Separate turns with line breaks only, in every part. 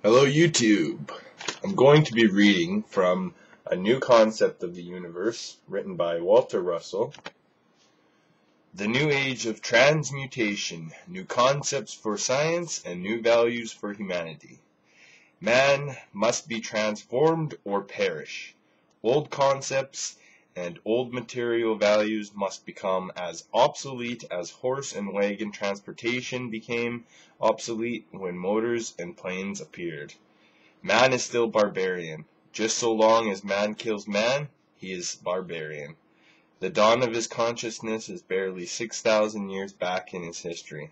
Hello YouTube! I'm going to be reading from A New Concept of the Universe, written by Walter Russell. The New Age of Transmutation, New Concepts for Science and New Values for Humanity. Man must be transformed or perish. Old concepts and old material values must become as obsolete as horse and wagon transportation became obsolete when motors and planes appeared. Man is still barbarian. Just so long as man kills man, he is barbarian. The dawn of his consciousness is barely 6,000 years back in his history.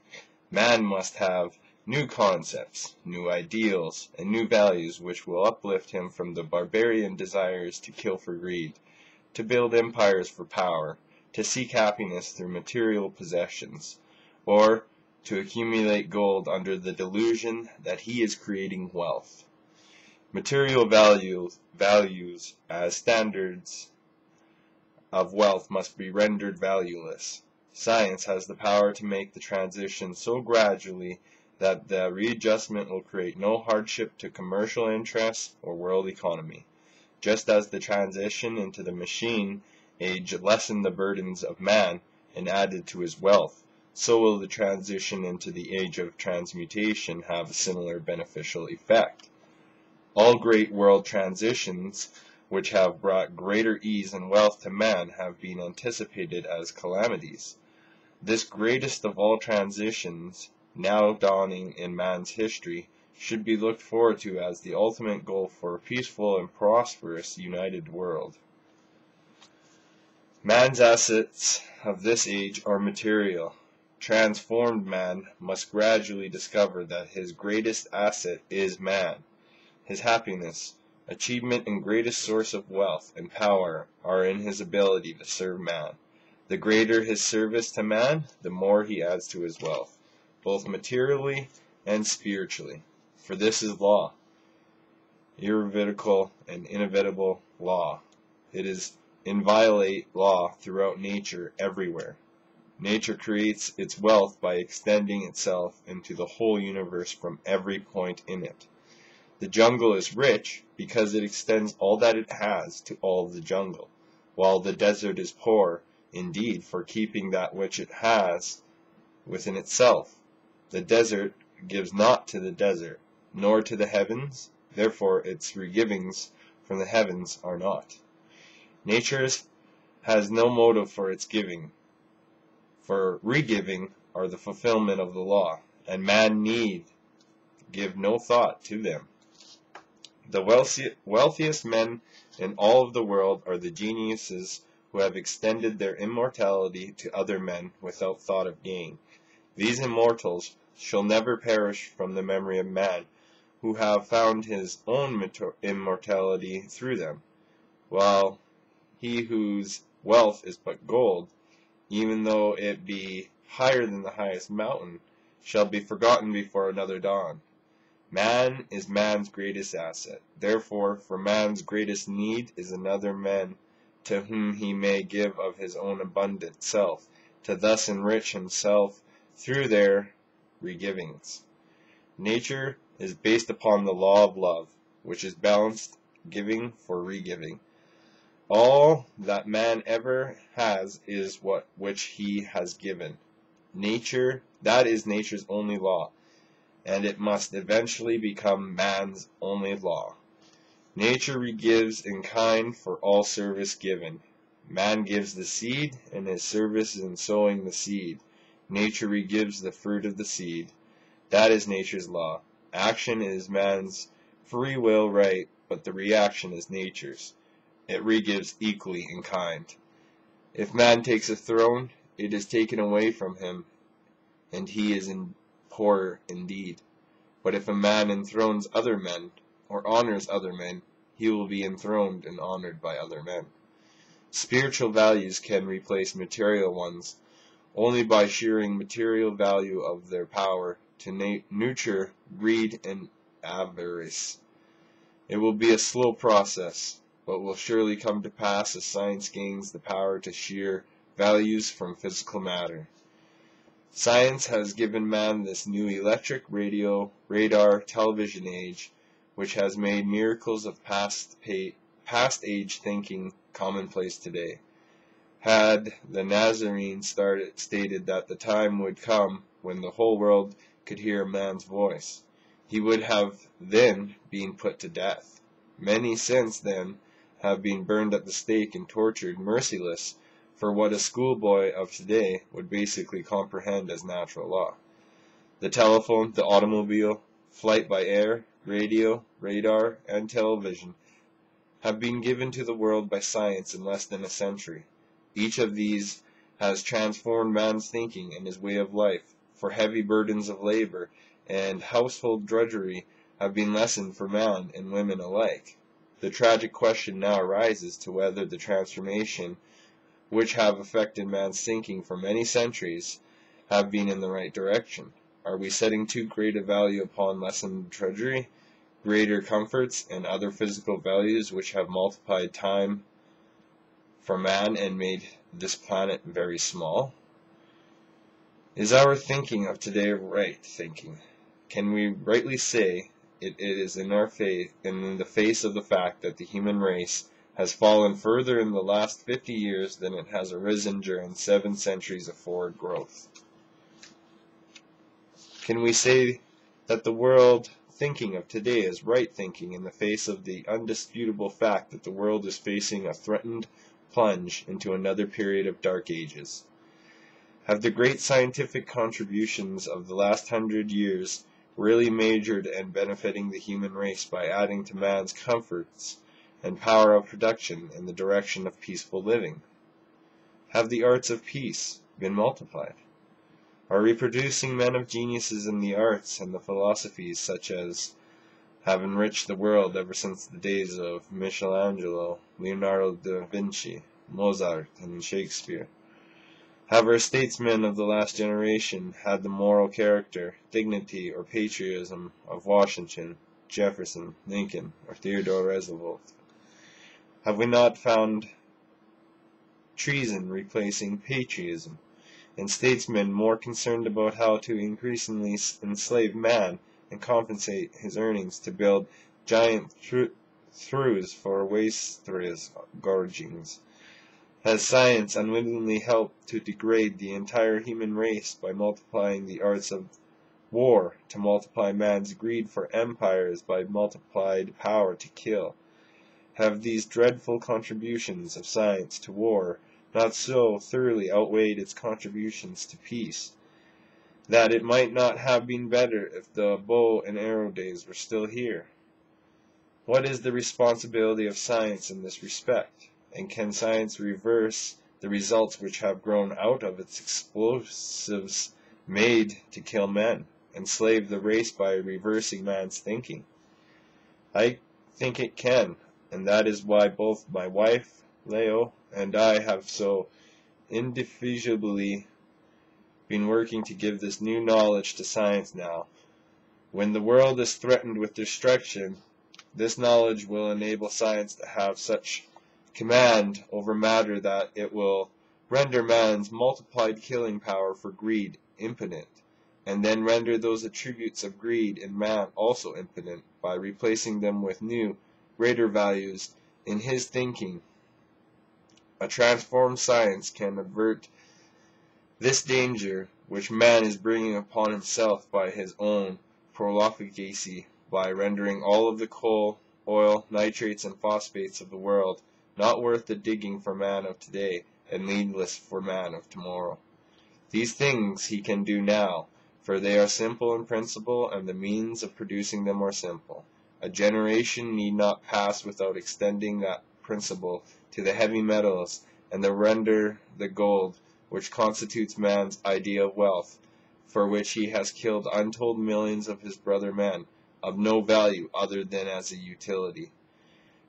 Man must have new concepts, new ideals, and new values which will uplift him from the barbarian desires to kill for greed, to build empires for power, to seek happiness through material possessions, or to accumulate gold under the delusion that he is creating wealth. Material values as standards of wealth must be rendered valueless. Science has the power to make the transition so gradually that the readjustment will create no hardship to commercial interests or world economy. Just as the transition into the machine age lessened the burdens of man and added to his wealth, so will the transition into the age of transmutation have a similar beneficial effect. All great world transitions which have brought greater ease and wealth to man have been anticipated as calamities. This greatest of all transitions, now dawning in man's history, should be looked forward to as the ultimate goal for a peaceful and prosperous united world. Man's assets of this age are material. Transformed man must gradually discover that his greatest asset is man. His happiness, achievement, and greatest source of wealth and power are in his ability to serve man. The greater his service to man, the more he adds to his wealth, both materially and spiritually. For this is law, irrevocable and inevitable law. It is inviolate law throughout nature everywhere. Nature creates its wealth by extending itself into the whole universe from every point in it. The jungle is rich because it extends all that it has to all of the jungle, while the desert is poor, indeed, for keeping that which it has within itself. The desert gives not to the desert, nor to the heavens, therefore its regivings from the heavens are not. Nature has no motive for its giving, for regiving are the fulfillment of the law, and man need give no thought to them. The wealthiest men in all of the world are the geniuses who have extended their immortality to other men without thought of gain. These immortals shall never perish from the memory of man, who have found his own immortality through them, while he whose wealth is but gold, even though it be higher than the highest mountain, shall be forgotten before another dawn. Man is man's greatest asset. Therefore, for man's greatest need is another man to whom he may give of his own abundant self, to thus enrich himself through their regivings. Nature is based upon the law of love, which is balanced giving for regiving. All that man ever has is which he has given. Nature, that is nature's only law, and it must eventually become man's only law. Nature regives in kind for all service given. Man gives the seed, and his service is in sowing the seed. Nature regives the fruit of the seed. That is nature's law. Action is man's free will right, but the reaction is nature's. It regives equally in kind. If man takes a throne, it is taken away from him, and he is poor indeed. But if a man enthrones other men, or honors other men, he will be enthroned and honored by other men. Spiritual values can replace material ones only by shearing material value of their power to nurture greed and avarice. It will be a slow process, but will surely come to pass as science gains the power to shear values from physical matter. Science has given man this new electric, radio, radar, television age, which has made miracles of past age thinking commonplace today. Had the Nazarene stated that the time would come when the whole world could hear a man's voice, he would have then been put to death. Many since then have been burned at the stake and tortured merciless for what a schoolboy of today would basically comprehend as natural law. The telephone, the automobile, flight by air, radio, radar, and television have been given to the world by science in less than a century. Each of these has transformed man's thinking and his way of life, for heavy burdens of labor and household drudgery have been lessened for man and women alike. The tragic question now arises to whether the transformation which have affected man's thinking for many centuries have been in the right direction. Are we setting too great a value upon lessened drudgery, greater comforts, and other physical values which have multiplied time for man and made this planet very small? Is our thinking of today right thinking? Can we rightly say it is in our faith and in the face of the fact that the human race has fallen further in the last 50 years than it has arisen during 7 centuries of forward growth? Can we say that the world thinking of today is right thinking in the face of the undisputable fact that the world is facing a threatened plunge into another period of dark ages? Have the great scientific contributions of the last 100 years really majored and benefiting the human race by adding to man's comforts and power of production in the direction of peaceful living? Have the arts of peace been multiplied? Are we producing men of geniuses in the arts and the philosophies such as have enriched the world ever since the days of Michelangelo, Leonardo da Vinci, Mozart, and Shakespeare? Have our statesmen of the last generation had the moral character, dignity, or patriotism of Washington, Jefferson, Lincoln, or Theodore Roosevelt? Have we not found treason replacing patriotism, and statesmen more concerned about how to increasingly enslave man and compensate his earnings to build giant throughs for wastrous gorgings? Has science unwittingly helped to degrade the entire human race by multiplying the arts of war, to multiply man's greed for empires by multiplied power to kill? Have these dreadful contributions of science to war not so thoroughly outweighed its contributions to peace, that it might not have been better if the bow and arrow days were still here? What is the responsibility of science in this respect? And can science reverse the results which have grown out of its explosives made to kill men, enslave the race by reversing man's thinking? I think it can, and that is why both my wife, Leo, and I have so indefatigably been working to give this new knowledge to science now. When the world is threatened with destruction, this knowledge will enable science to have such command over matter that it will render man's multiplied killing power for greed impotent, and then render those attributes of greed in man also impotent by replacing them with new, greater values in his thinking. A transformed science can avert this danger which man is bringing upon himself by his own profligacy, by rendering all of the coal, oil, nitrates, and phosphates of the world not worth the digging for man of today, and needless for man of tomorrow. These things he can do now, for they are simple in principle, and the means of producing them are simple. A generation need not pass without extending that principle to the heavy metals, and the render the gold, which constitutes man's idea of wealth, for which he has killed untold millions of his brother men, of no value other than as a utility.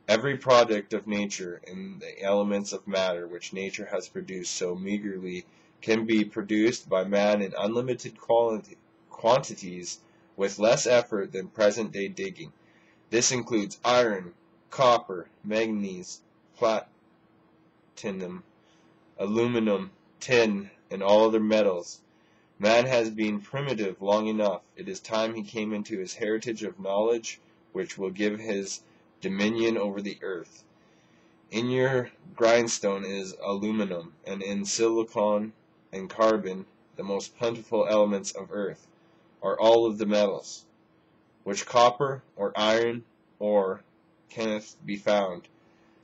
Every product of nature and the elements of matter which nature has produced so meagerly can be produced by man in unlimited quantities with less effort than present-day digging. This includes iron, copper, manganese, platinum, aluminum, tin, and all other metals. Man has been primitive long enough. It is time he came into his heritage of knowledge, which will give his dominion over the earth. In your grindstone is aluminum, and in silicon and carbon, the most plentiful elements of earth, are all of the metals, which copper or iron ore cannot be found.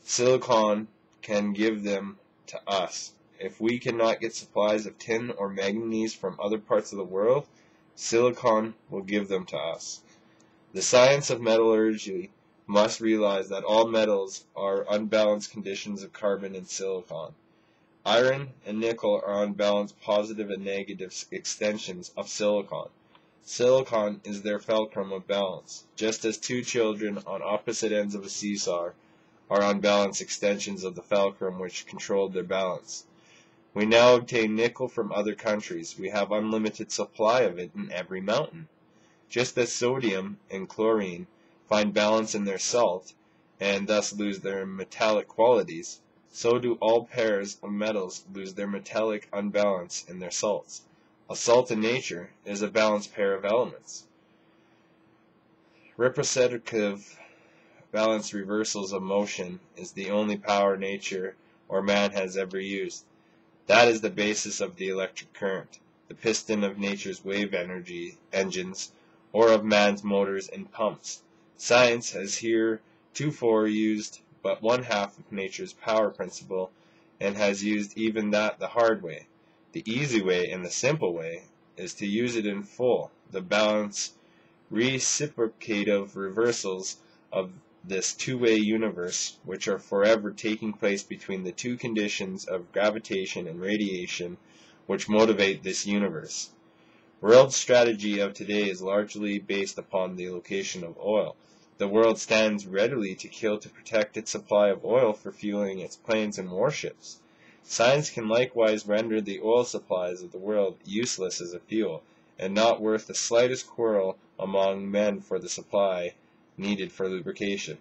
Silicon can give them to us. If we cannot get supplies of tin or manganese from other parts of the world, silicon will give them to us. The science of metallurgy must realize that all metals are unbalanced conditions of carbon and silicon. Iron and nickel are unbalanced positive and negative extensions of silicon. Silicon is their fulcrum of balance, just as two children on opposite ends of a seesaw are unbalanced extensions of the fulcrum which controlled their balance. We now obtain nickel from other countries. We have unlimited supply of it in every mountain. Just as sodium and chlorine find balance in their salt, and thus lose their metallic qualities, so do all pairs of metals lose their metallic unbalance in their salts. A salt in nature is a balanced pair of elements. Reciprocative balanced reversals of motion is the only power nature or man has ever used. That is the basis of the electric current, the piston of nature's wave energy engines, or of man's motors and pumps. Science has heretofore used but one half of nature's power principle, and has used even that the hard way. The easy way and the simple way is to use it in full, the balanced reciprocative reversals of this two-way universe, which are forever taking place between the two conditions of gravitation and radiation which motivate this universe. World strategy of today is largely based upon the location of oil. The world stands readily to kill to protect its supply of oil for fueling its planes and warships. Science can likewise render the oil supplies of the world useless as a fuel, and not worth the slightest quarrel among men for the supply needed for lubrication.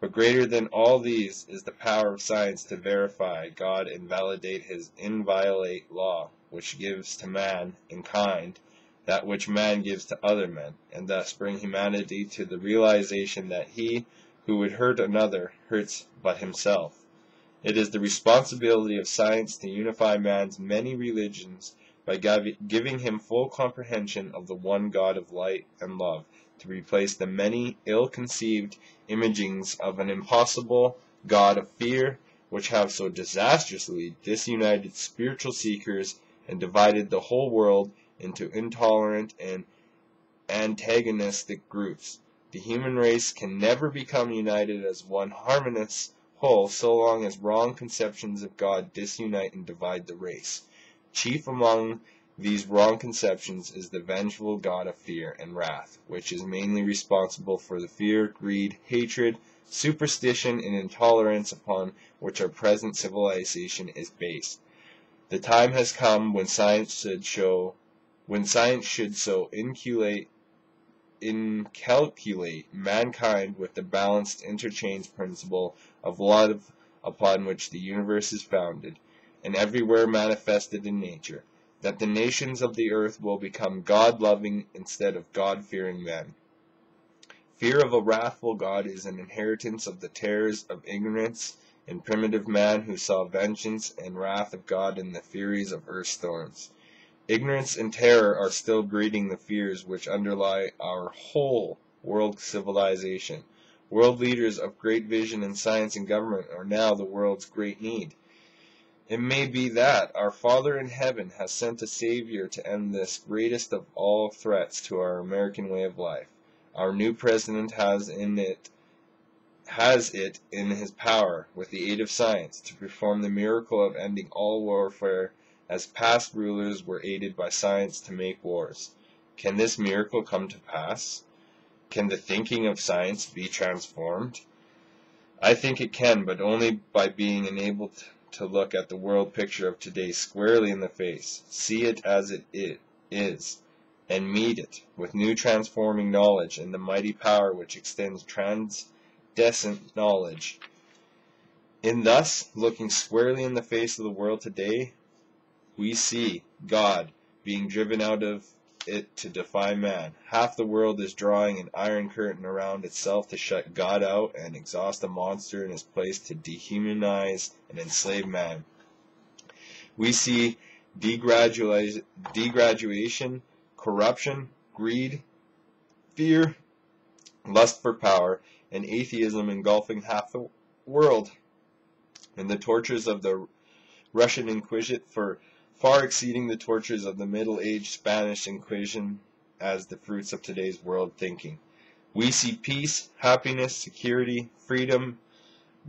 But greater than all these is the power of science to verify God and validate his inviolate law, which gives to man in kind that which man gives to other men, and thus bring humanity to the realization that he who would hurt another hurts but himself. It is the responsibility of science to unify man's many religions by giving him full comprehension of the one God of light and love, to replace the many ill-conceived imagings of an impossible God of fear, which have so disastrously disunited spiritual seekers and divided the whole world into intolerant and antagonistic groups. The human race can never become united as one harmonious whole so long as wrong conceptions of God disunite and divide the race. Chief among these wrong conceptions is the vengeful God of fear and wrath, which is mainly responsible for the fear, greed, hatred, superstition, and intolerance upon which our present civilization is based. The time has come when science should so incalculate mankind with the balanced interchange principle of love upon which the universe is founded, and everywhere manifested in nature, that the nations of the earth will become God-loving instead of God-fearing men. Fear of a wrathful God is an inheritance of the terrors of ignorance in primitive man who saw vengeance and wrath of God in the furies of earth storms. Ignorance and terror are still breeding the fears which underlie our whole world civilization. World leaders of great vision in science and government are now the world's great need. It may be that our Father in heaven has sent a Savior to end this greatest of all threats to our American way of life. Our new president has it in his power, with the aid of science, to perform the miracle of ending all warfare, as past rulers were aided by science to make wars. Can this miracle come to pass? Can the thinking of science be transformed? I think it can, but only by being enabled to look at the world picture of today squarely in the face, see it as it is, and meet it with new transforming knowledge and the mighty power which extends transcendent knowledge. In thus looking squarely in the face of the world today, we see God being driven out of it to defy man. Half the world is drawing an iron curtain around itself to shut God out and exhaust a monster in his place to dehumanize and enslave man. We see degraduation, corruption, greed, fear, lust for power, and atheism engulfing half the world. And the tortures of the Russian Inquisition far exceeding the tortures of the Middle-aged Spanish Inquisition as the fruits of today's world thinking. We see peace, happiness, security, freedom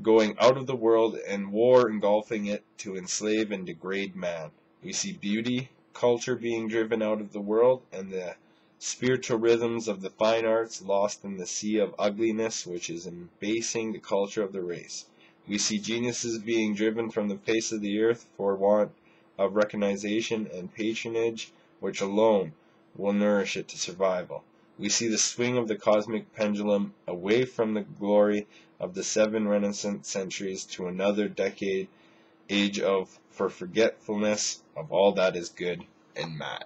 going out of the world and war engulfing it to enslave and degrade man. We see beauty, culture being driven out of the world, and the spiritual rhythms of the fine arts lost in the sea of ugliness which is embasing the culture of the race. We see geniuses being driven from the face of the earth for want of recognition and patronage, which alone will nourish it to survival. We see the swing of the cosmic pendulum away from the glory of the 7 Renaissance centuries to another age for forgetfulness of all that is good in man.